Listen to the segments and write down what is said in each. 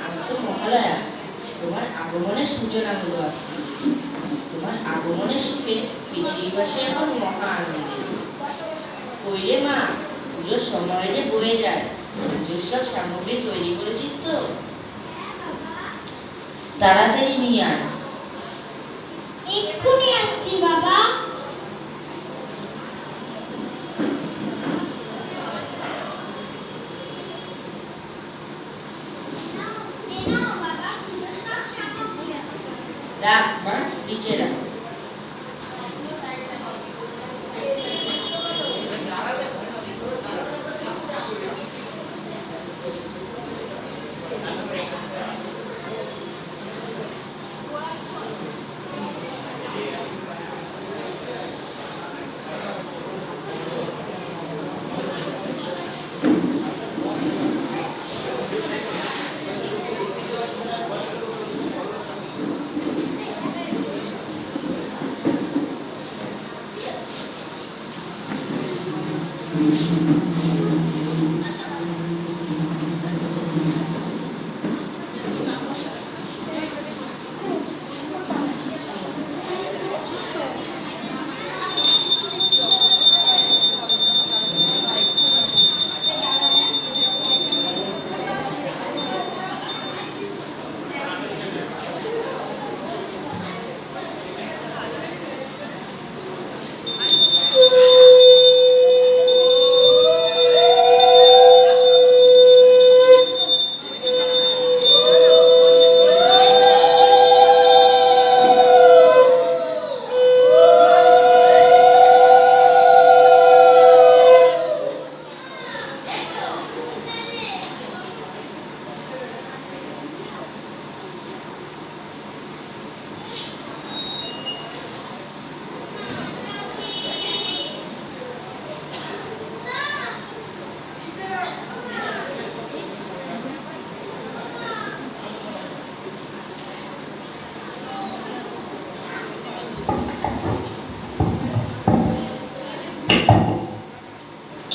আজ তো মহালয়া, তোমার আগমনের সূচনা হলো। তোমার আগমনের সুখে পৃথিবীবাসী এখন মহা আনন্দে। কইরে মা, পুজোর সময় যে বয়ে যায়, পুজোর সব সামগ্রী তৈরি করেছিস তো? তাড়াতাড়ি নিয়ে আয়। এক্ষুনি আসছি বাবা। রাখ মা, নিচে রাখ।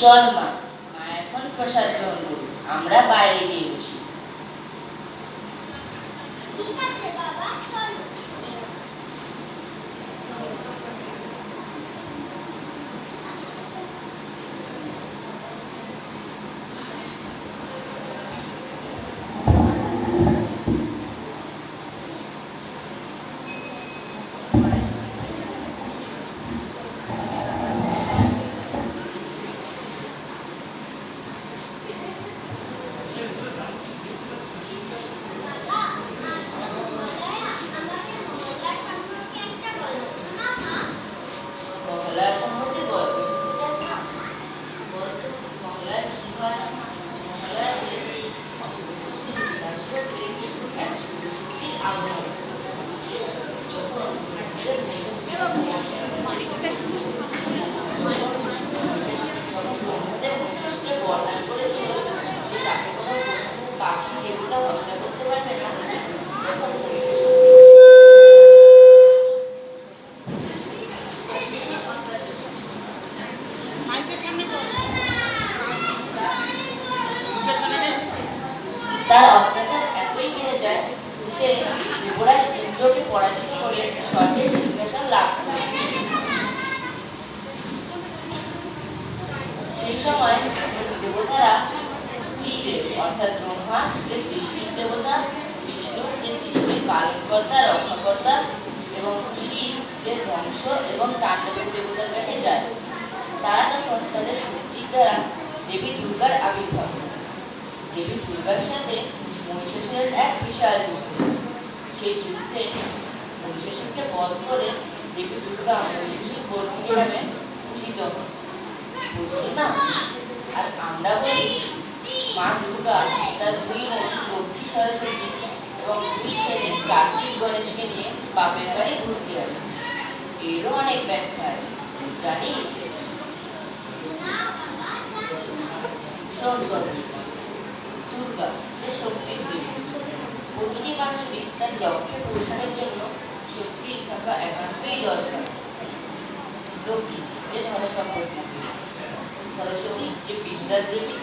চল মা, মা এখন প্রসাদ গ্রহণ করুন, আমরা বাইরে গিয়ে বসি। ঠিক আছে বাবা, চলো। মহালয়া সম্বন্ধে গল্প শুনতে চাস না? বলতো মহালয়া কি হয়? মহালয়াতে অশুভ শক্তির বিনাশ ঘটলে এক শুভ শক্তির আগমন হয়। যখন ব্রহ্মদেব মহিষাসুরকে বরদান করেছিল যে তাকে কোনো পশু পাখি দেবতা হত্যা করতে পারবে না, তখন মহিষাসুর তার অত্যাচার এতই বেড়ে যায় সে দেবরাজ ইন্দ্রকে পরাজিত করে স্বর্গের সিংহাসন লাভ করে। সেই সময় দেবতারা ত্রিদেব অর্থাৎ ব্রহ্মা যে সৃষ্টির দেবতা, বিষ্ণু যে সৃষ্টির পালনকর্তা রক্ষাকর্তা এবং শিব যে ধ্বংস এবং তাণ্ডবের দেবতার কাছে যায়। তারা তখন তাদের শক্তির দ্বারা দেবী দুর্গার আবির্ভাব। দেবী দুর্গার সাথে মহিষাসুরের এক বিশাল যুদ্ধ। সেই যুদ্ধে মহিষাসুরকে বধ করে দেবী দুর্গা মহিষাসুর বর্ধিনী নামে ভূষিত হন। বুঝলি না? আর আমরা বলি মা দুর্গা তার দুই লক্ষ্মী সরস্বতী এবং দুই ছেলে কার্তিক গণেশকে নিয়ে বাপের বাড়ি ঘুরতে আসে। এরও অনেক ব্যাখ্যা আছে, জানিস? শোন, দুর্গা যে শক্তির দেবী, প্রতিটি মানুষেরই তার লক্ষ্যে পৌঁছানোর জন্য শক্তি থাকা একান্তই দরকার। লক্ষ্মী যে ধন সম্পত্তির দেবী, সরস্বতী যে বিদ্যার দেবী,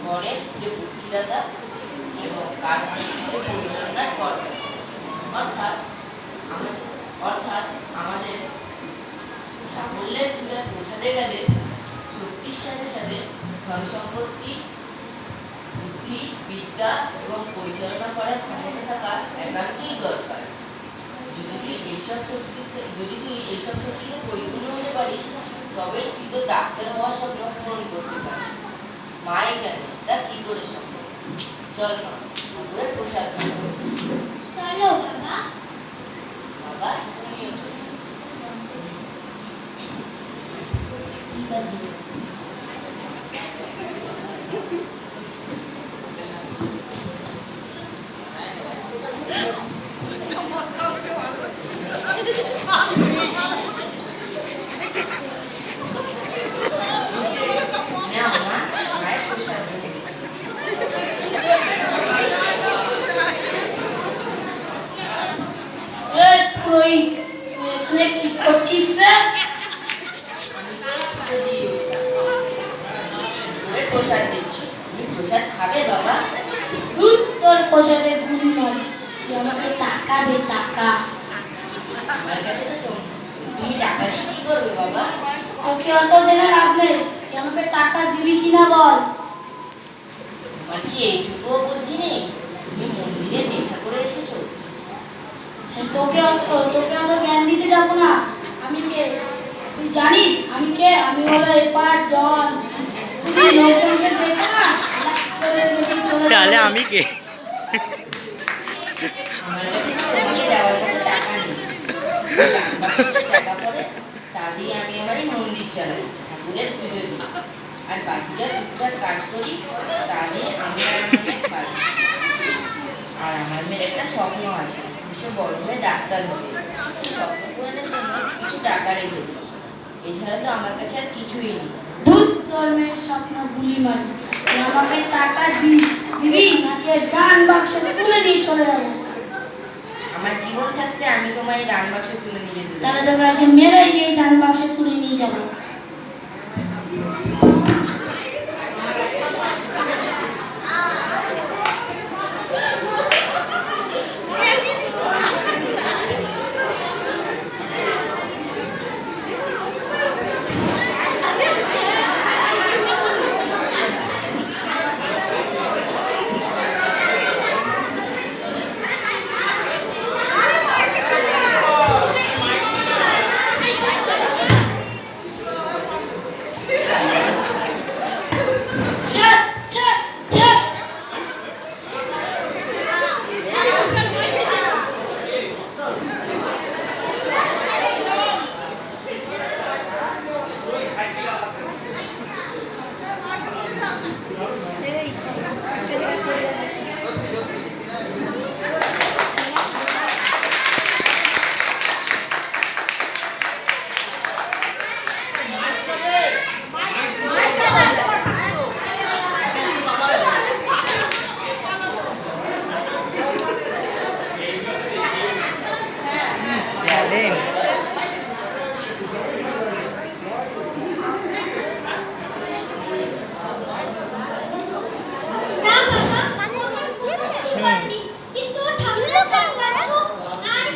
গণেশ যে বুদ্ধিদাতা এবং কার্তিক যে পরিচালনার কর্তা। অর্থাৎ আমাদের সাফল্যের চূড়ায় পৌঁছাতে গেলে শক্তির সাথে সাথে ধন সম্পত্তি, বুদ্ধি, বিদ্যা এবং পরিচালনা করার ক্ষমতা থাকা একান্তই দরকার। যদি তুই এইসব শক্তিতে পরিপূর্ণ হতে পারিস, তবে তুই তো ডাক্তার হওয়ার স্বপ্ন পূরণ করতে পারবি। মাই জানে তা কি করে সম্ভব। চল মা, ঠাকুরের প্রসাদ খাবো। চলো বাবা। বাবা, তুমিও চলো। নাও মা, মায়ের প্রসাদ খেয়ে নাও। তুই কি করছিস রে? প্রসাদ দিচ্ছি, তুমি প্রসাদ খাবে বাবা? দুধ তোর প্রসাদের গুলি মারি, তুই আমাকে টাকা দে, টাকা। আমার কাছে তো তুমি টাকা দিয়ে কি করবে বাবা? তোকে অত জেনে লাভ নেই, তুই আমাকে টাকা দিবি কিনা বল। তোমার কি এইটুকুও বুদ্ধি নেই? তুমি মন্দিরে নেশা করে এসেছো। তোকে অত জ্ঞান দিতে যাবো না। আমি কে তুই জানিস? আমি কে? আমি হলো এপার ডন। তুই লোকজনকে দেখে না তাহলে আমি কে? আমার কাছে তো তোমাকে দেওয়ার মতো টাকা নেই। দান বাক্সে টাকা পড়ে, তা দিয়ে আমি আমার এই মন্দির চালাই, ঠাকুরের পুজো দিই, আর বাকিটা টুকটাক কাজ করি, তা দিয়ে আমি আর আমার মেয়ে পারি। আর আমার মেয়ের একটা স্বপ্ন আছে, সে বড় হয়ে ডাক্তার হবে। সেই স্বপ্ন পূরণের জন্য কিছু টাকা রেখে দিই। এছাড়া তো আমার কাছে আর কিছুই নেই। দুধ তোর মেয়ের স্বপ্ন গুলি মারি, তুই আমাকে টাকা দিবি নাকি ডান বাক্স তুলে নিয়ে চলে যাবো? আমার জীবন থাকতে আমি তোমার এই দান বাক্স তুলে নিয়ে যেতে দেব। তাহলে তোকে আগে মেরে এই ডান বাক্সে তুলে নিয়ে যাবো।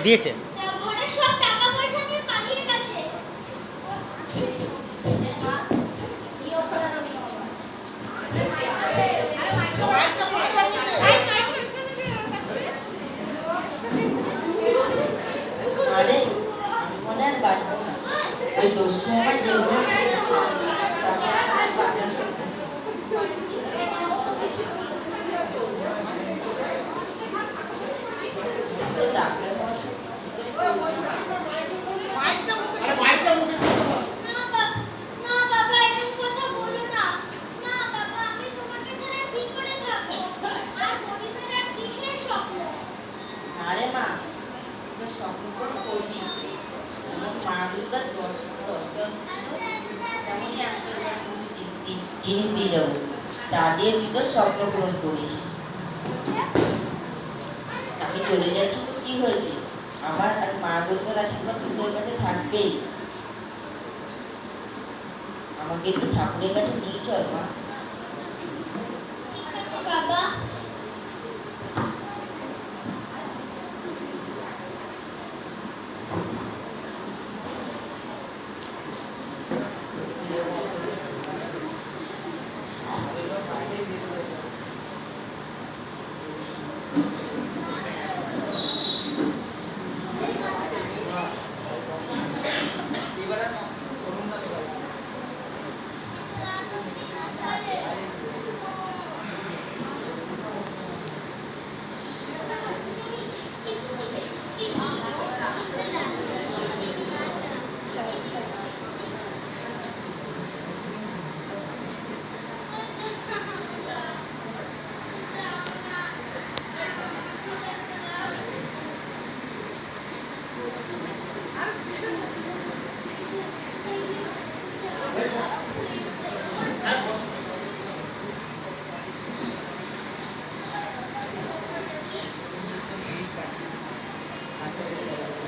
দিয়েছে। ঘরের সব টাকা পয়সা নিয়ে পালিয়ে গেছে। আরে আমি মনে আর বাঁচবো না। ওই দস্যু আমার দেখবো, তারপর আমার বাঁচার শক্তি। তো ডাক্তার হওয়ার শক্তি। না বাবা, এরকম কথা বলো না। না বাবা, আমি তোমাকে ছাড়া কি করে থাকবো? আর মনিবের আর কিসের স্বপ্ন? আরে মা, তুই তো স্বপ্ন পূরণ করবি, এবং মা দুর্গার দর্শন তেমনই আমি তোর কাছে কিছু জিনিস দিয়ে যাবো, তা দিয়ে তুই তোর স্বপ্ন পূরণ করিস। আমি চলে যাচ্ছি তো কি হয়েছে, আমার আর মা দুর্গার আশীর্বাদ তোর কাছে থাকবেই। আমাকে একটু ঠাকুরের কাছে নিয়ে চল মা। ঠিক আছে বাবা।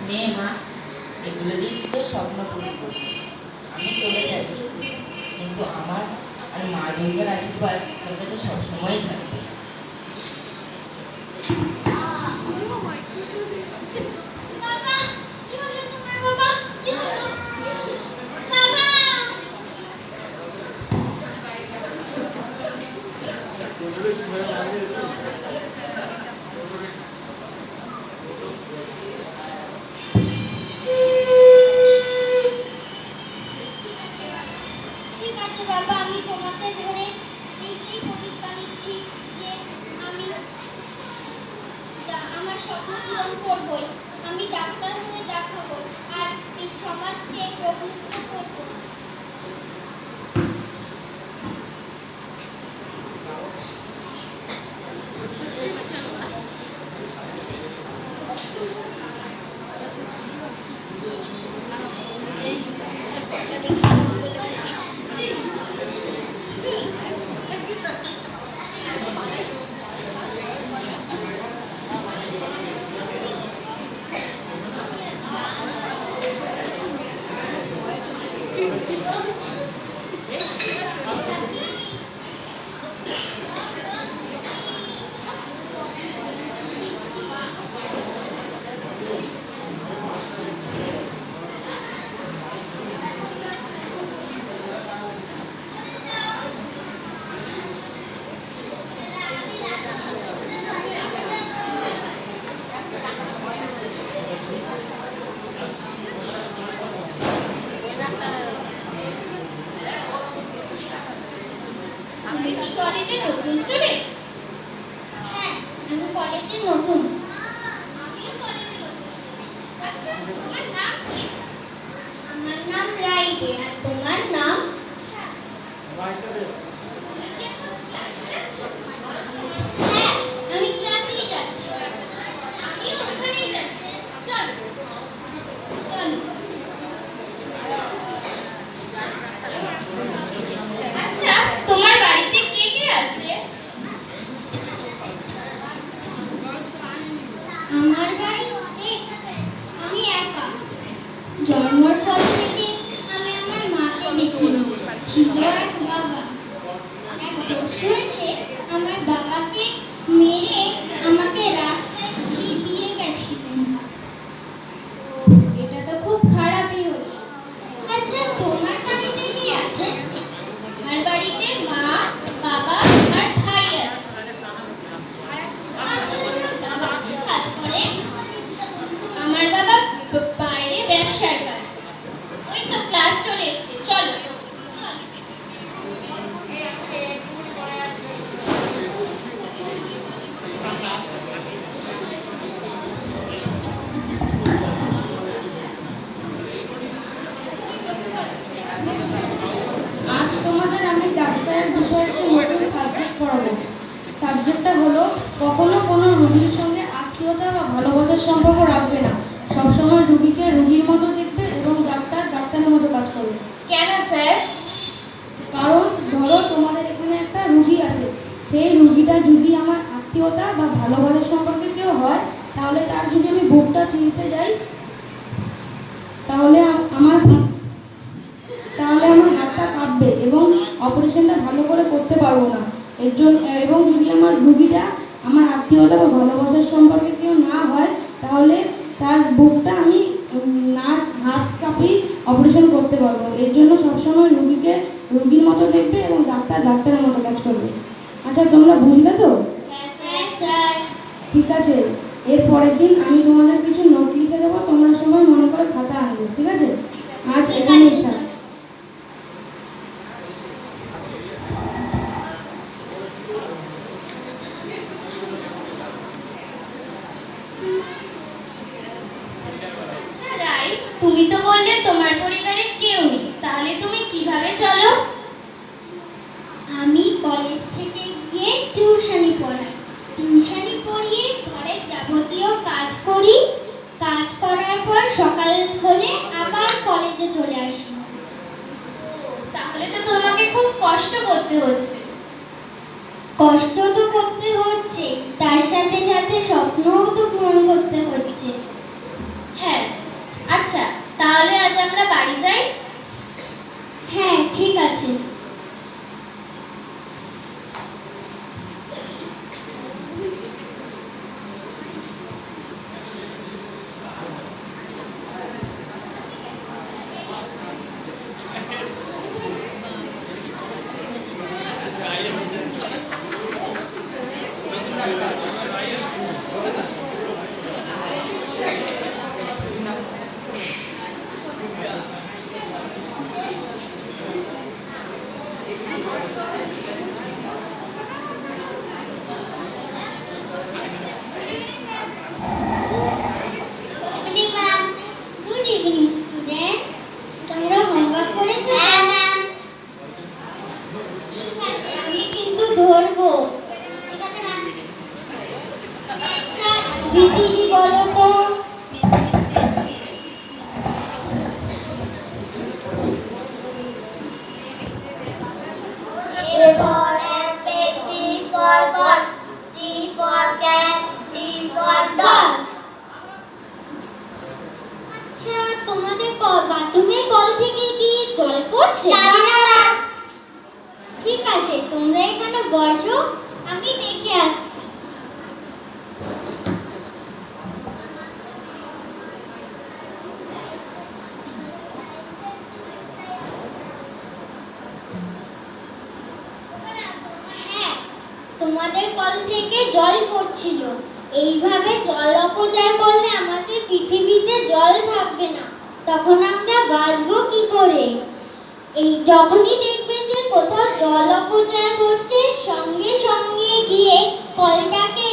নে মা, এগুলো দিয়ে তুই তোর স্বপ্ন পূরণ করবি। আমি চলে যাচ্ছি, কিন্তু আমার আর মা দুর্গার আশীর্বাদ তোর কাছে সবসময়ই থাকবে। বাবা, কি হলো তোমার বাবা? কি হলো? বাবা! ঠিক আছে বাবা, আমি তোমাকে ধরে এইটাই প্রতিজ্ঞা নিচ্ছি যে আমি আমার স্বপ্ন পূরণ করবই। আমি ডাক্তার হয়ে দেখাবো আর এই সমাজকে রোগমুক্ত করবো। তুমি কি কলেজে নতুন স্টুডেন্ট? হ্যাঁ, আমি কলেজে নতুন। আমিও কলেজে নতুন স্টুডেন্ট। আচ্ছা, তোমার নাম কি? আমার নাম রাইডে। আর তোমার নাম? তুমি কি এখন ক্লাসে যাচ্ছ? হ্যাঁ, আমি ক্লাসেই যাচ্ছি। আমিও ওখানেই যাচ্ছি। চলো। চলো। আচ্ছা, তোমার বাড়িতে কে কে আছে? আমার বাড়িতে আমি একা। জন্মের পর থেকে আমি আমার মাকে দেখিনি। ছিল এক বাবা। এক দস্যু এসে আমার বাবাকে মেরে আমাকে রাস্তায় ছুড়ে দিয়ে গেছিলেন। এটা তো খুব খারাপই হলো। আচ্ছা, তোমার বাড়িতে কি আছে? আমার বাড়িতে মা, বাবা আর ভাই আছে। আচ্ছা, তোমার বাবা কি কাজ করে? আমার বাবা বাইরে ব্যবসার কাজ করে। ওই তো ক্লাস চলে এসেছে, চলো। আজ তোমাদের আমি ডাক্তারের বিষয়ে একটি নতুন সাবজেক্ট পড়াবো। সাবজেক্টটা হলো কখনো কোনো রোগীর সঙ্গে আত্মীয়তা বা ভালোবাসার সম্পর্ক রাখবে না। সবসময় রোগীকে রোগীর মতো দেখবে এবং ডাক্তারের মতো কাজ করবে। কেন স্যার? কারণ ধরো তোমাদের এখানে একটা রুগী আছে, সেই রুগীটা যদি আমার আত্মীয়তা বা ভালোবাসার সম্পর্কে কেউ হয়, তাহলে তার যদি আমি বুকটা চিনতে যাই, তাহলে আমার হাতটা কাঁপবে। এবং অপারেশনটা ভালো করে করতে পারবো না। এর জন্য এবং যদি আমার রুগীটা আমার আত্মীয়তা বা ভালোবাসার সম্পর্কে কেউ না হয়, তাহলে তার বুকটা আমি না হাত কাঁপিয়ে অপারেশন করতে পারবো। এর জন্য সবসময় রুগীকে রুগীর মতো দেখবে এবং ডাক্তারের মতো কাজ করবে। আচ্ছা, তোমরা বুঝলে তো? হ্যাঁ স্যার। ঠিক আছে, এর পরের দিন আমি তোমাদের কিছু নোট লিখে দেবো, তোমরা সবাই মনে করে খাতা আনবে, ঠিক আছে? আজ এখানেই থাক। আচ্ছা রাই, তুমি তো বললে তোমার পরিবারে কেউ নেই, তাহলে তুমি কিভাবে চলো? আমি কলেজ থেকে গিয়ে টিউশনি পড়াই। টিউশনি পড়িয়ে ঘরে যাবতীয় কাজ করি। কাজ করার পর সকাল হলে আবার কলেজে চলে আসি। তাহলে তো তোমাকে খুব কষ্ট করতে হচ্ছে। কষ্ট তো করতে হচ্ছে, তার সাথে সাথে স্বপ্নও তো পূরণ করতে হচ্ছে। হ্যাঁ, আচ্ছা তাহলে আজ আমরা বাড়ি যাই। হ্যাঁ ঠিক আছে। Good evening, student. তোমরা হোমওয়ার্ক করেছো? হ্যাঁ ম্যাম। ঠিক আছে, আমি কিন্তু ধরবো। ঠিক আছে ম্যাম। আচ্ছা, জিজিজি বলো তো। A for apple, B for ball, C for cat, D for dog. আচ্ছা, তোমাদের বাথরুমের কল থেকে কি জল পড়ছে? জানি না ম্যাম। ঠিক আছে, তোমরা এখানে বসো, আমি দেখে আসছি। হ্যাঁ, তোমাদের কল থেকে জল পড়ছিল। এইভাবে জল অপচয় করলে আমাদের পৃথিবীতে জল থাকবে না, তখন আমরা বাঁচবো কি করে? এই যখনই দেখবেন যে কোথাও জল অপচয় করছে, সঙ্গে সঙ্গে গিয়ে কলটাকে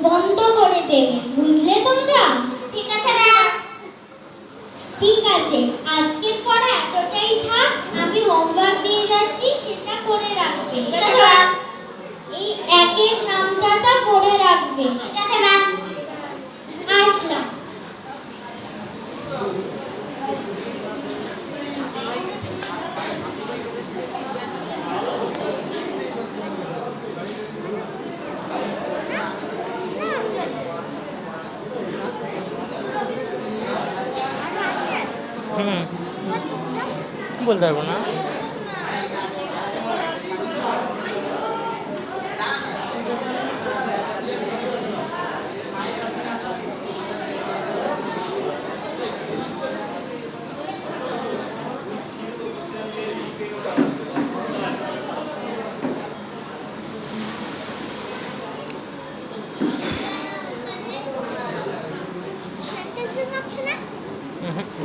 বন্ধ করে দেবে, বুঝলে তোমরা? ঠিক আছে ম্যাম। ঠিক আছে, আজকের পড়া এতটাই থাক। আমি হোমওয়ার্ক দিয়ে যাচ্ছি, সেটা করে রাখবে। ঠিক আছে ম্যাম। এই একের নামটা করে রাখবে। ঠিক আছে ম্যাম। আসলাম। বলতে পারবো না।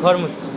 ঘর মুছছি।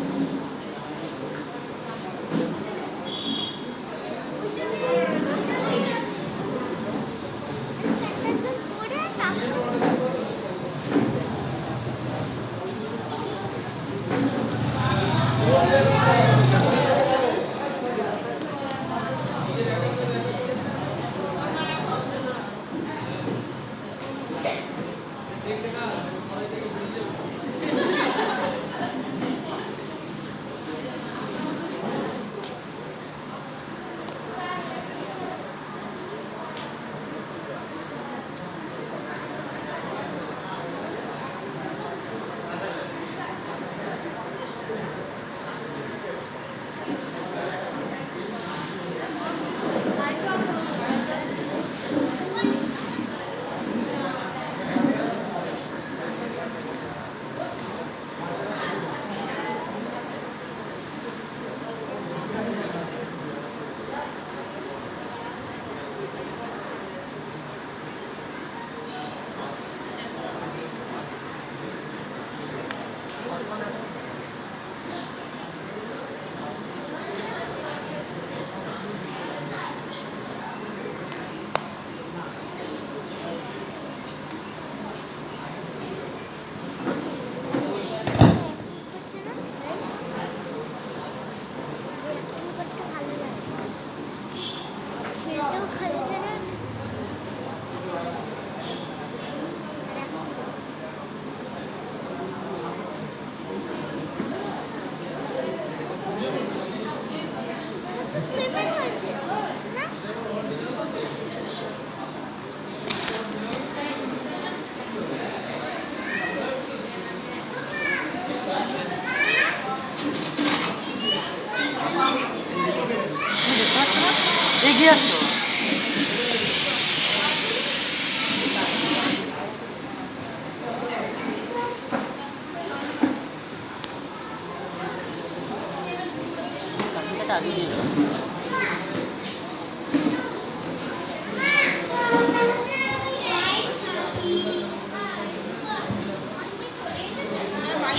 দিয়ে যাচ্ছ?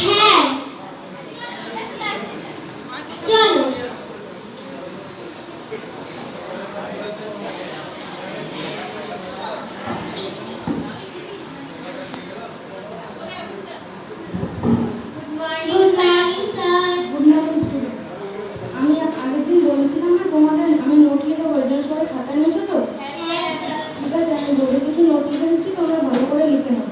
হ্যাঁ চলো। Good morning sir. Good morning student. আমি আগের দিন বলেছিলাম না তোমাদের আমি নোট লিখে ওই জন্য সবাই খাতা নিয়েছো তো? হ্যাঁ স্যার। ঠিক আছে, আমি বোর্ডে কিছু নোট লিখে দিচ্ছি, তোমরা ভালো করে লিখে নাও।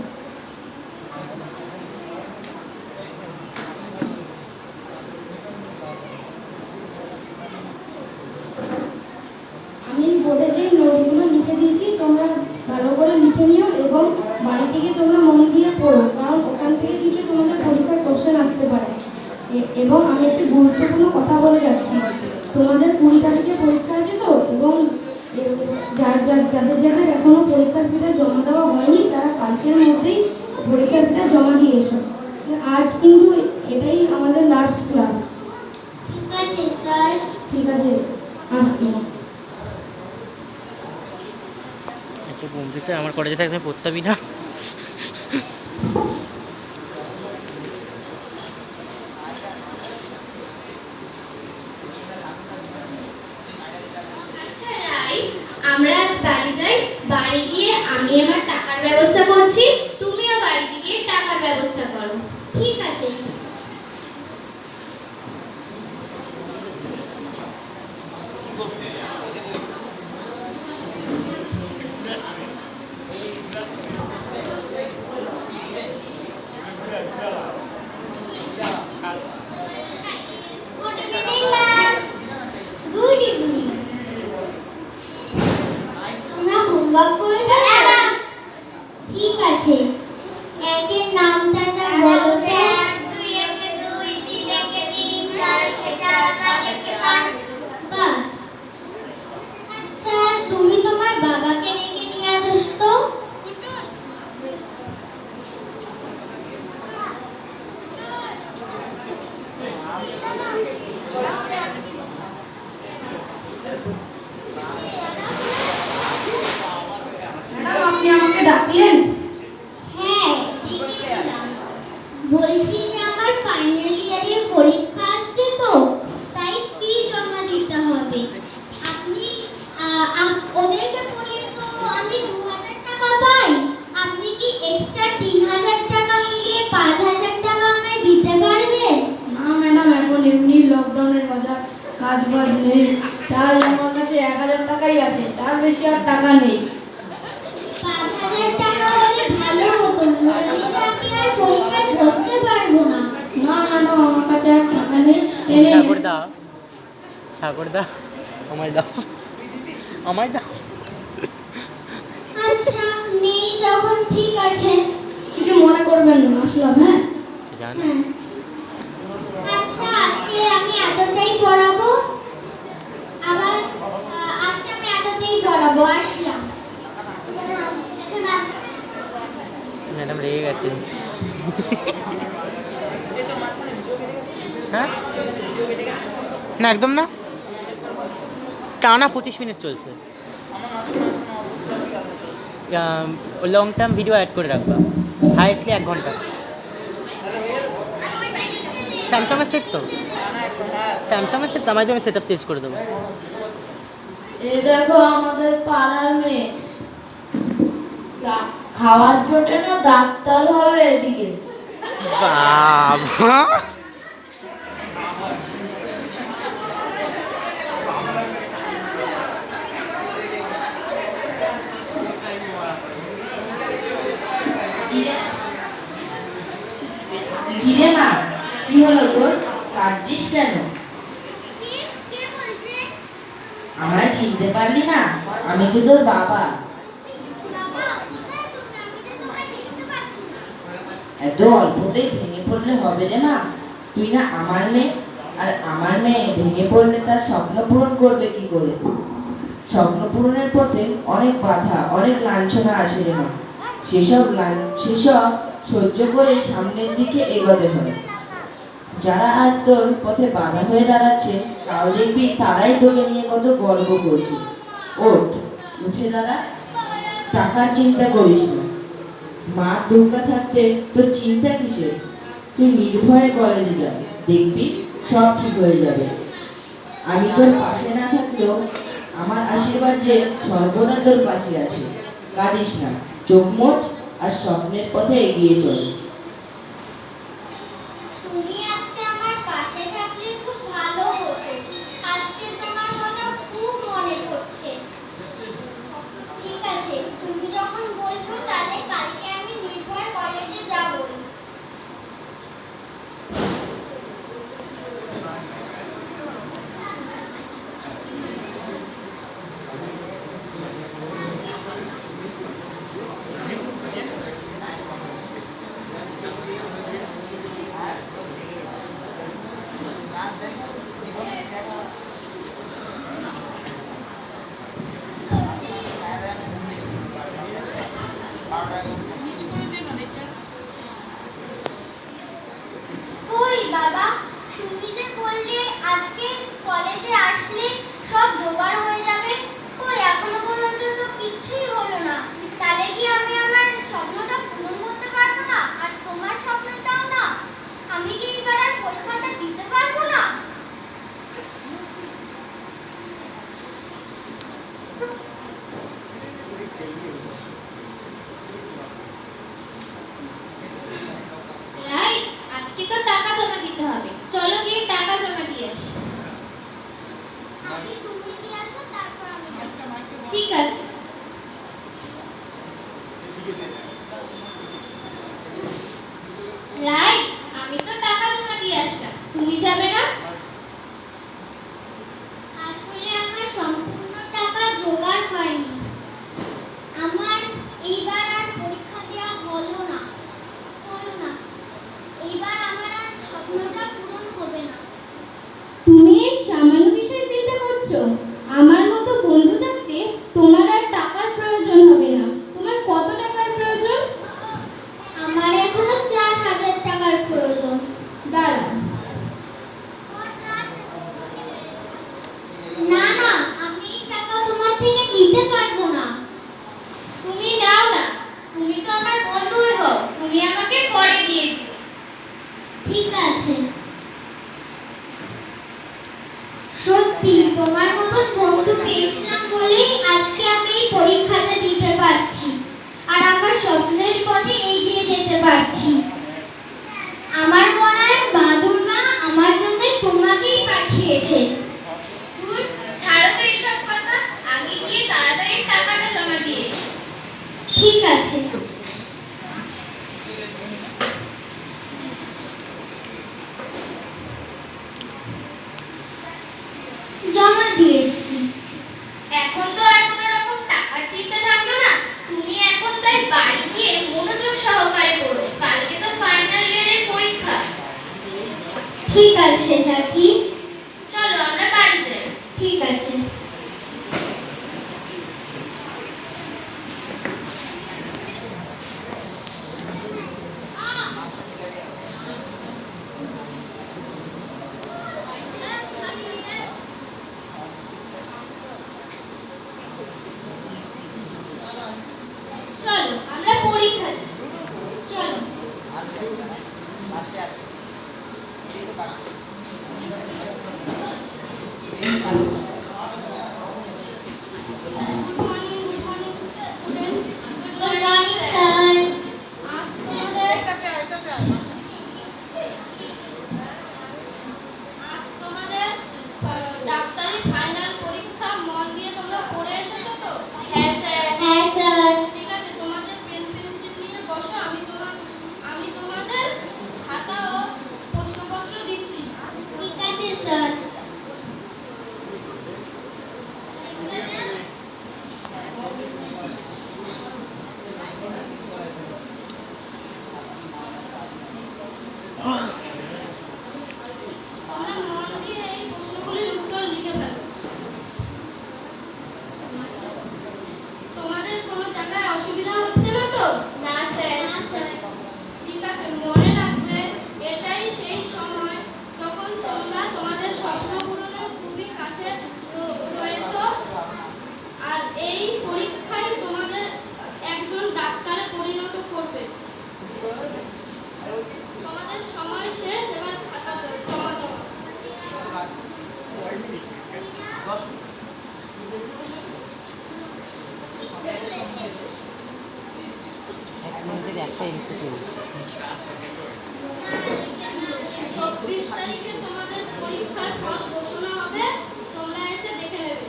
আমি বোর্ডে যে নোটগুলো লিখে দিয়েছি তোমরা ভালো করে লিখে নিও এবং বাড়ি থেকে তোমরা মন দিয়ে পড়ো, কারণ ওখান থেকে কিছু তোমাদের পরীক্ষার কোশ্চেন আসতে পারে। এবং আমি একটি গুরুত্বপূর্ণ কথা বলে যাচ্ছি, তোমাদের 20 তারিখে পরীক্ষা আছে তো, এবং যাদের এখনো পরীক্ষার ফিটা জমা দেওয়া হয়নি তারা কালকের মধ্যেই পরীক্ষার ফিটা জমা দিয়ে এসো। আজ কিন্তু এটাই আমাদের লাস্ট ক্লাস। ঠিক আছে স্যার। ঠিক আছে, আসছি। এত কমতেছে, আমার কলেজে থাকতে আমি পড়তামই না। আচ্ছা রাই, আমরা আজ বাড়ি যাই। বাড়ি গিয়ে আমি আমার টাকার ব্যবস্থা করছি, তুমিও বাড়িতে গিয়ে টাকার ব্যবস্থা করো। ঠিক আছে। Good evening ma'am. Good evening. তোমরা হোমওয়ার্ক করেছো? ঠিক আছে। একের নামটা না বলো তো? 2 একে 2, 3 একে 3, 4 একে 4, 5 একে 5। বাহ। আচ্ছা তুমি তোমার বাবাকে ডেকে নিয়ে আসো তো। ম্যাডাম, আপনি আমাকে ডাকলেন? হ্যাঁ দেখেছিলাম। বলছি যে আমার ফাইনাল ইয়ারের পরীক্ষা আসছে তো, তাই ফি জমা দিতে হবে। আপনি ওদেরকে বলে তো আমি 2000 টাকা পাই, আপনি কি এক্সট্রা 3000 টাকা মিলিয়ে 5000 টাকা আমায় দিতে পারবেন? না ম্যাডাম, এখন এমনি লকডাউনের বাজার, কাজ বাজ নেই, তাই আমার কাছে 1000 টাকাই আছে, তার বেশি আর টাকা নেই। 5000 টাকা হলে ভালো হতো, নইলে আমি আর পরীক্ষা ধরতে পারবো না। না ম্যাডাম, আমার কাছে আর টাকা নেই। এনে সাগরদা, সাগরদা, আমায় দাও, আমায় দাও। আচ্ছা নেই যখন ঠিক আছে। কিছু মনে করবেন না, আসলাম। হ্যাঁ জান, হ্যাঁ। আচ্ছা আজকে আমি এতটাই পড়াবো, আবার আজকে আমি এতটাই পড়াবো, আসলাম। এখন ম্যাডাম রেগে গেছে। হ্যাঁ না, একদম না, টানা 25 মিনিট চলছে। লং টার্ম ভিডিও অ্যাড করে রাখবা, হাইস্টলি 1 ঘন্টা। স্যামসাংয়ের সেট তো, স্যামসাংয়ের সেট আমাদের আমি সেট আপ চেঞ্জ করে দেবো। এই দেখো আমাদের পাড়ার মেয়ে, খাওয়ার জোটে না ডাক্তার হবে এদিকে। বাবা, কিরে মা, কি হলো তোর? কাঁদছিস কেন? কে বলছেন? আমায় চিনতে পারলি না? আমি তো তোর বাবা। বাবা কোথায় তুমি? আমি তো তোমায় দেখতে পাচ্ছি না। এত অল্পতেই ভেঙে পড়লে হবে রে মা? তুই না আমার মেয়ে, আর আমার মেয়ে ভেঙে পড়লে তার স্বপ্ন পূরণ করবে কি করে? স্বপ্ন পূরণের পথে অনেক বাধা, অনেক লাঞ্ছনা আসে রে মা। সেসব সহ্য করে সামনের দিকে এগোতে হয়। যারা আজ তোর পথে বাধা হয়ে দাঁড়াচ্ছে, কাল দেখবি তারাই তোকে নিয়ে কত গর্ব করছে। ওঠ, উঠে দাঁড়া, টাকার চিন্তা করিস না। মা দুর্গা থাকতে তোর চিন্তা কিসের? তুই নির্ভয়ে কলেজে যা, দেখবি সব ঠিক হয়ে যাবে। আমি তোর পাশে না থাকলেও আমার আশীর্বাদ যে সর্বদা তোর পাশে আছে। কাঁদিস না, চোখ মোট আর স্বপ্নের পথে এগিয়ে চল। তুমি আজকে আমার পাশে থাকলে খুব ভালো হতো। আজকে তোমার কথা খুব মনে পড়ছে। ঠিক আছে, তুমি যখন বলছো তাহলে কালকে আমি নির্ভয় কলেজে যাবো। কই বাবা, তুমি যে বললে আজকে কলেজে আসলে সব জোগাড় হয়ে যাবে, কই এখনো পর্যন্ত তো কিচ্ছুই হলো না। তাহলে কি আমি আমার স্বপ্নটা পূরণ করতে পারবো না? আর তোমার স্বপ্নটাও না? আমি কি এবার আর পরীক্ষাটা দিতে পারবো না? রাই, আজকে তো টাকা জমা দিতে হবে, চলো গিয়ে টাকা জমা দিয়ে আসি। আগে তুমি দিয়ে আসো, তারপর আমি যাবো। ঠিক আছে। রাই, আমি তো টাকা জমা দিয়ে আসলাম, তুমি যাবে না? আসলে আমার সম্পূর্ণ টাকা জোগাড় হয়নি। আমার এইবার আর পরীক্ষা দেওয়া হলো না। এইবার আমার আর স্বপ্নটা পূরণ হবে না। তুমি এই সামান্য বিষয়ে চিন্তা করছো? আমার মতো বন্ধু থাকতে তোমার আর টাকার প্রয়োজন হবে না। তোমার কত টাকার প্রয়োজন? আমার এখনো 4,000 টাকার প্রয়োজন। দাঁড়াও। না না, আমি এই টাকা তোমার থেকে নিতে পারবো না। তুমি নাও না, তুমি তো আমার বন্ধুই হও, তুমি আমাকে পরে দিয়ে দিও। ঠিক আছে। সত্যি তোমার মতন বন্ধু পেয়েছিলাম বলেই আজকে আমি এই পরীক্ষাটা দিতে পারছি আর আমার স্বপ্নের পথে এগিয়ে যেতে পারছি। আমার মনে হয় মা দুর্গা আমার জন্য তোমাকেই পাঠিয়েছে। দূর, ছাড়ো তো এসব কথা, আমি গিয়ে তাড়াতাড়ি টাকাটা জমা দিয়ে এসো। ঠিক আছে। জমা দিয়েছি। এখন তো আর কোনো রকম টাকার চিন্তা থাকলো না। তুমি এখন তাই বাড়ি গিয়ে মনোযোগ সহকারে পড়ো, কালকে তো ফাইনাল ইয়ারের পরীক্ষা। ঠিক আছে সাথী। চলো আমরা বাড়ি যাই। ঠিক আছে। চলো আমরা পরীক্ষা দিই। চলো। আছে, মনে রাখবে এটাই সেই সময় যখন তোমরা তোমাদের স্বপ্ন পূরণের খুবই কাছে রয়েছো। আর এই পরীক্ষায় তোমাদের একজন ডাক্তারে পরিণত করবে। তোমাদের সময় শেষ, এবার খাতা জমা দেওয়া। একটা ইনস্টিটিউট 24 তারিখে তোমাদের পরীক্ষার ফল ঘোষণা হবে, তোমরা এসে দেখে নেবে।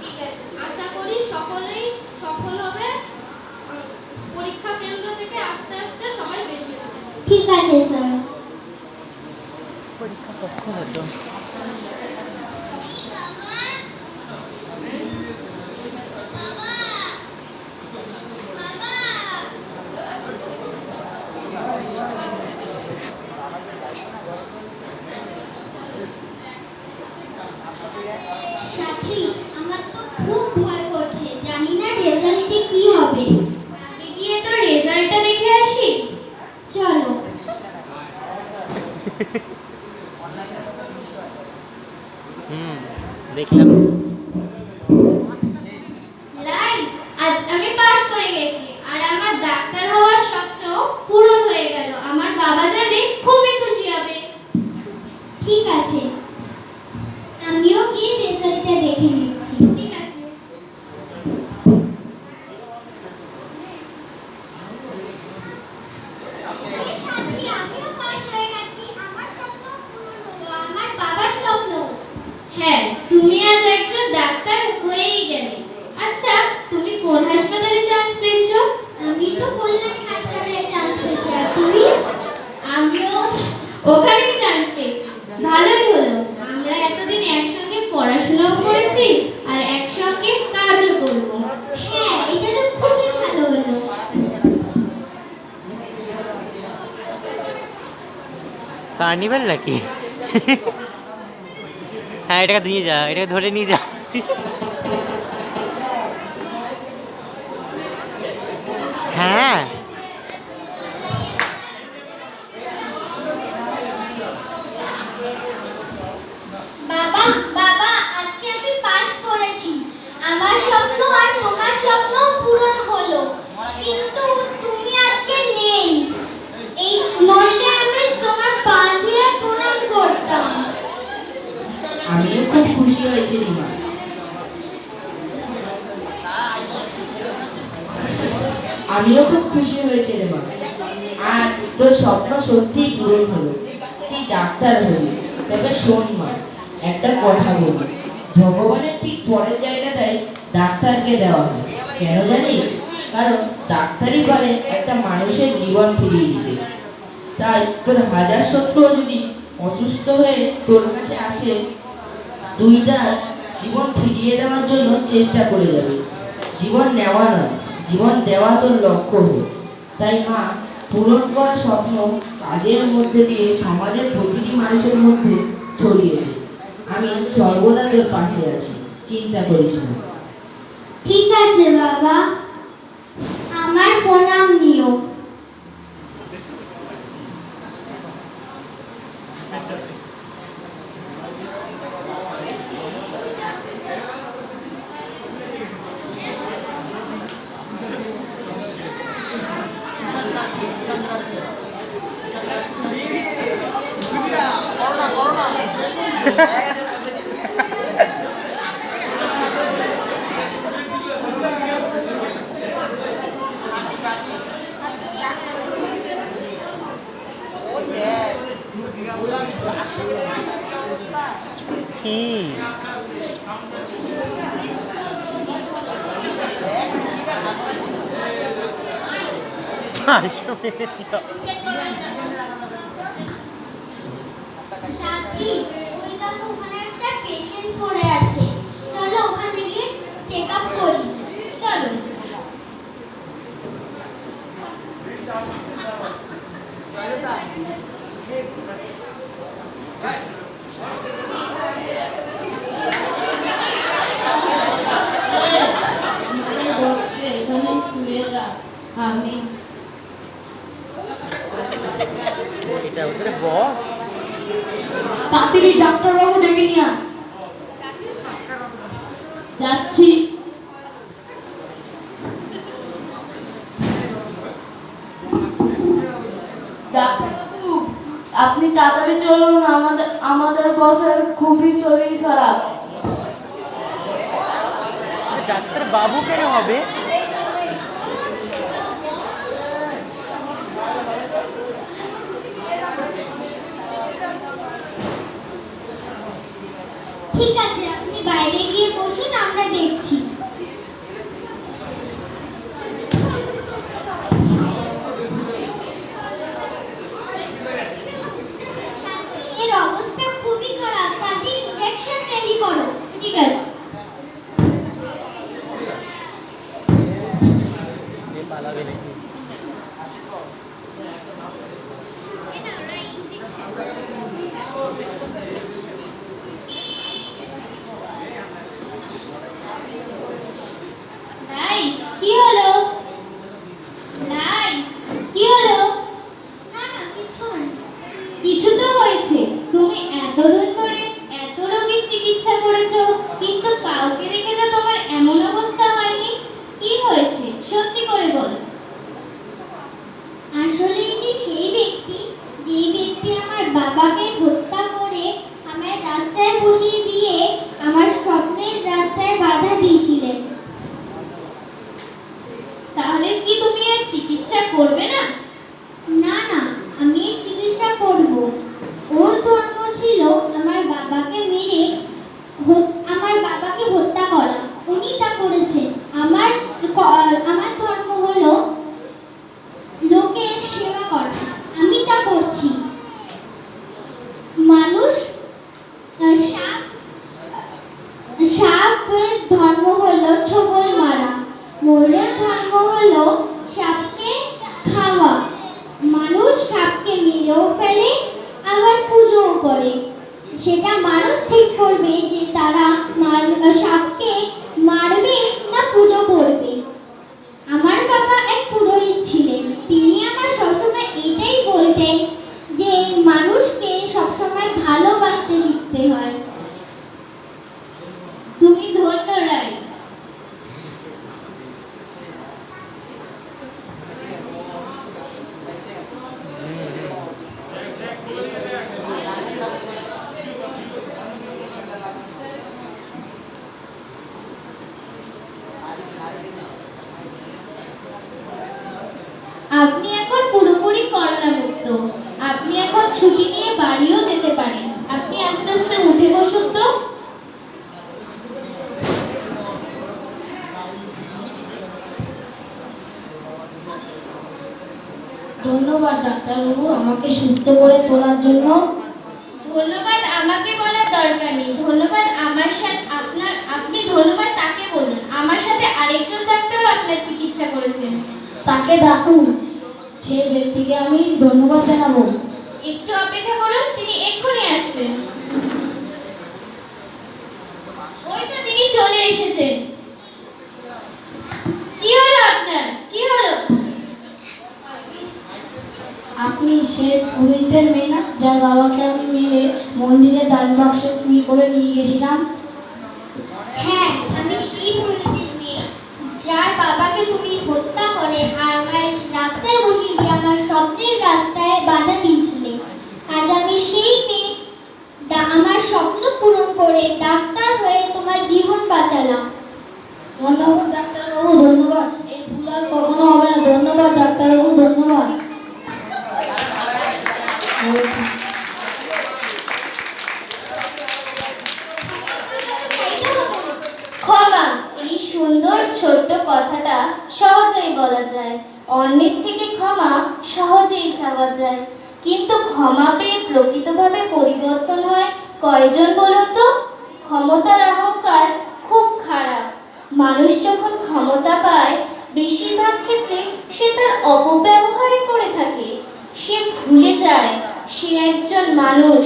ঠিক আছে, আশা করি সকলেই সফল হবে। পরীক্ষা কেন্দ্র থেকে আস্তে আস্তে সবাই বেরিয়ে যাবে। ঠিক আছে স্যার। পরীক্ষা কক্ষ হতো সাথী, আমার তো খুব ভয় করছে, জানি না রেজাল্টে কি হবে। আগে গিয়ে তো রেজাল্টটা দেখে আসি। চলো। দেখলাম লাই, আজ আমি পাস করে গেছি আর আমার ডাক্তার হওয়ার স্বপ্ন পূরণ হয়ে গেল। আমার বাবা জানে খুবই খুশি হবে। ঠিক আছে, আমিও গিয়ে রেজাল্টটা দেখে নিচ্ছি। ঠিক আছে। সাথী, আমিও পাস হয়ে গেছি, আমার স্বপ্ন পূরণ হলো, আমার বাবার স্বপ্ন। হ্যাঁ, তুমি আজ একজন ডাক্তার হয়েই গেলে। আচ্ছা, তুমি কোন হাসপাতালে চান্স পেয়েছো? আমি তো কল্যাণী হাসপাতালে চান্স পেয়েছি, আর তুমি? আমিও ওখানেই চান্স পেয়েছি। ভালোই হলো, আমরা এতদিন একসঙ্গে পড়াশোনাও করেছি আর একসঙ্গে কাজও করব। হ্যাঁ, এটা তো খুবই ভালো হলো। কার্নিভাল নাকি হ্যাঁ এটাকে নিয়ে যা, এটাকে ধরে নিয়ে যা হ্যাঁ বাবা, বাবা, আজকে আমি পাস করেছি। আমার স্বপ্ন আর তোমার স্বপ্ন পূরণ হলো, কিন্তু তুমি আজকে নেই। এই নইলে আমি তোমার পা ছুঁয়ে প্রণাম করতাম। আমিও খুব খুশি হয়েছি রিমা। আমিও খুব খুশি হয়েছে রে মা। আর তোর স্বপ্ন সত্যিই পূরণ হলো, তুই ডাক্তার হলি। তবে শোন মা, একটা কথা বলি, ভগবানের ঠিক পরের জায়গাটাই ডাক্তারকে দেওয়া হয়। কেন জানিস? কারণ ডাক্তারই পারে একটা মানুষের জীবন ফিরিয়ে দিতে। তাই তোর হাজার শত্রুও যদি অসুস্থ হয়ে তোর কাছে আসে, তুই তার জীবন ফিরিয়ে দেওয়ার জন্য চেষ্টা করে যাবে। জীবন নেওয়া নয়, জীবন দেওয়া তোর লক্ষ্য হোক। তাই মা, পূরণ করা স্বপ্ন কাজের মধ্যে দিয়ে সমাজের প্রতিটি মানুষের মধ্যে ছড়িয়ে দে। আমি সর্বদা তোর পাশে আছি, চিন্তা করিস না। ঠিক আছে বাবা, আমার প্রণাম নিও। সাথী, ওই দেখো ওখানে একটা পেশেন্ট পড়ে আছে, চলো ওখানে গিয়ে চেক আপ করি। চলো। এখানে শুয়ে রাখ, আমি বস তাড়াতাড়ি ডাক্তারবাবু ডেকে নিয়ে আয়। যাচ্ছি। ডাক্তারবাবু, আপনি তাড়াতাড়ি চলুন, আমাদের বসের খুবই শরীর খারাপ। ডাক্তার বাবু কেন হবে? ঠিক আছে, আপনি বাইরে গিয়ে বসুন, আমরা দেখছি। এর অবস্থা খুবই খারাপ, তাকে ইনজেকশন রেডি করো। ঠিক আছে। পালাবে নাকি? ভাই, কি হলো? ভাই, কি হলো? না না, কিছু না। কিছু তো হয়েছে। তুমি এতদিন ধরে এত রোগীর চিকিৎসা করেছো, কিন্তু কাউকে দেখে তো তোমার এমন অবস্থা হয়নি। কি হয়েছে সত্যি করে বলো। আসলে ইনি সেই ব্যক্তি, যে ব্যক্তি আমার বাবাকে হত্যা করে আমার রাস্তায় বসিয়ে দিয়ে আমার স্বপ্নের রাস্তায় বাধা দিয়েছিলেন। তাহলে কি তুমি আর চিকিৎসা করবে না? না না, আমি এর চিকিৎসা করব। ওর ধর্ম ছিল আমার বাবাকে মেরে আমার বাবাকে হত্যা করা। উনি তা করেছেন। আমার ধর্ম হলো লোকের সেবা করা। আমি তা করছি। মানুষ সাপের ধর্ম হলো ছোবল মারা। ময়ূরের ধর্ম হলো সাপকে খাওয়া। মানুষ সাপকে মেরেও ফেলে, আবার পূজাও করে। সেটা মানুষ ঠিক করবে যে তারা সাপকে মারবে না পুজো করবে। আমার বাবা এক পুরোহিত ছিলেন। তিনি আমার সবসময় এটাই বলতেন যে মানুষকে সবসময় ভালোবাসতে শিখতে হয়। তুমি ধন্য রাই। আপনি এখন পুরোপুরি করোনা মুক্ত। আপনি এখন ছুটি নিয়ে বাড়িও যেতে পারেন। আপনি আস্তে আস্তে উঠে বসুন তো। ধন্যবাদ ডাক্তারবাবু আমাকে সুস্থ করে তোলার জন্য। ধন্যবাদ আমাকে বলার দরকার নেই। ধন্যবাদ আমার সাথে আপনি ধন্যবাদ তাকে বলুন। আমার সাথে আরেকজন ডাক্তারও আপনার চিকিৎসা করেছেন। তাকে ডাকুন, সে ব্যক্তিকে আমি ধন্যবাদ জানাবো। একটু অপেক্ষা করুন, তিনি এক্ষুনি আসছেন। ওই তো তিনি চলে এসেছেন। কি হলো আপনার? কি হলো? আপনি সে পুরোহিতের মেয়ে না, যার বাবাকে আমি মেরে মন্দিরে দান বাক্সে করে নিয়ে গেছিলাম? হ্যাঁ, আমি সেই পুরোহিতের মেয়ে, যার বাবাকে তুমি হত্যা করে আর আমার রাস্তায় বসিয়ে দিয়ে আমার স্বপ্নের রাস্তায় বাধা দিয়েছিলে। আজ আমি সেই মেয়ে, আমার স্বপ্ন পূরণ করে ডাক্তার হয়ে তোমার জীবন বাঁচালাম। ধন্যবাদ ডাক্তারবাবু, ধন্যবাদ। এই ভুল আর কখনো হবে না। ধন্যবাদ ডাক্তারবাবু, ধন্যবাদ। ক্ষমা, এই সুন্দর ছোট্ট কথাটা সহজেই বলা যায়। অন্যের থেকে ক্ষমা সহজেই চাওয়া যায়, কিন্তু ক্ষমা পেয়ে প্রকৃতভাবে পরিবর্তন হয় কয়জন বলুন তো? ক্ষমতার অহংকার খুব খারাপ। মানুষ যখন ক্ষমতা পায়, বেশিরভাগ ক্ষেত্রে সে তার অপব্যবহারই করে থাকে। সে ভুলে যায় সে একজন মানুষ,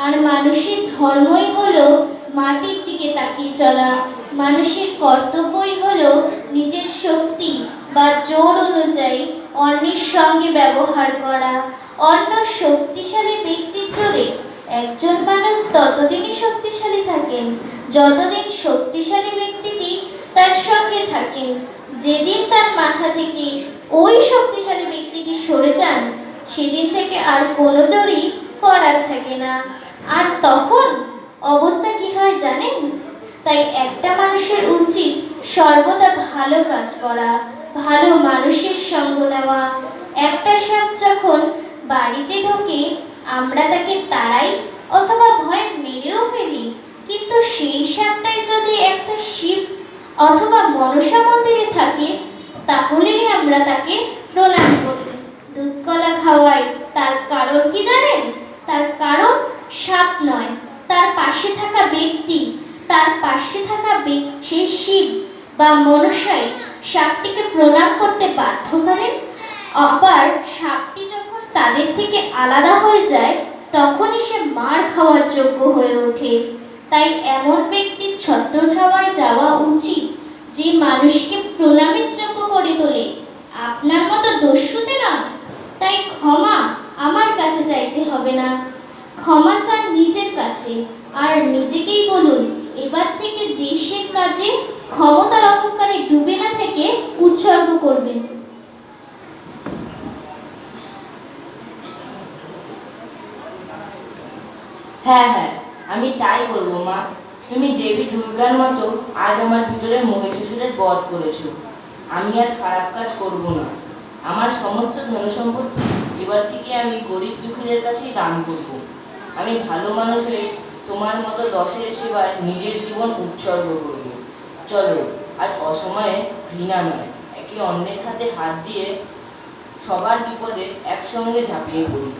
আর মানুষের ধর্মই হলো মাটির দিকে তাকিয়ে চলা। মানুষের কর্তব্যই হলো নিজের শক্তি বা জোর অনুযায়ী অন্যের সঙ্গে ব্যবহার করা। অন্য শক্তিশালী ব্যক্তির জোরে একজন মানুষ ততদিনই শক্তিশালী থাকেন যতদিন শক্তিশালী ব্যক্তিটি তার সঙ্গে থাকেন। যেদিন তার মাথা থেকে ওই শক্তিশালী ব্যক্তিটি সরে যান, সেদিন থেকে আর কোনো জোরই করার থাকে না। আর তখন অবস্থা কি হয় জানেন? তাই একটা মানুষের উচিত সর্বদা ভালো কাজ করা, ভালো মানুষের সঙ্গ নেওয়া। একটা সাপ যখন বাড়িতে ঢোকে, আমরা তাকে তাড়াই অথবা ভয়ে মেরেও ফেলি, কিন্তু সেই সাপটাই যদি একটা শিব অথবা মনসা মন্দিরে থাকে, তাহলেই আমরা তাকে প্রণাম করি, দুধ কলা খাওয়াই। তার কারণ কি জানেন? তার কারণ সাপ নয়, তার পাশে থাকা ব্যক্তি, তার পাশে থাকা সে শিব বা মনসাই সাপটিকে প্রণাম করতে বাধ্য করেন। আবার সাপটি যখন তাদের থেকে আলাদা হয়ে যায়, তখনই সে মার খাওয়ার যোগ্য হয়ে ওঠে। তাই এমন ব্যক্তির ছত্রছায়ায় যাওয়া উচিত যে মানুষকে প্রণামের যোগ্য করে তোলে, আপনার মতো দস্যুতে না। তাই ক্ষমা আমার কাছে চাইতে হবে না, ক্ষমা চান নিজের কাছে। আর নিজেকেই বলুন, এবার থেকে দেশের কাজে ক্ষমতার অহংকারে ডুবে না থেকে উৎসর্গ করবেন। হ্যাঁ হ্যাঁ, আমি তাই করবো মা। তুমি দেবী দুর্গার মতো আজ আমার ভিতরে মহিষাসুরের বধ করেছো। আমি আর খারাপ কাজ করব না। আমার সমস্ত ধনসম্পত্তি এবার থেকে আমি গরিব দুঃখীদের কাছেই দান করব। আমি ভালো মানুষ হয়ে তোমার মতো দশের সেবায় নিজের জীবন উৎসর্গ করব। চলো, আজ অসময়ে ঘৃণা নয়, একে অন্যের হাতে হাত দিয়ে সবার বিপদে একসঙ্গে ঝাঁপিয়ে পড়ি।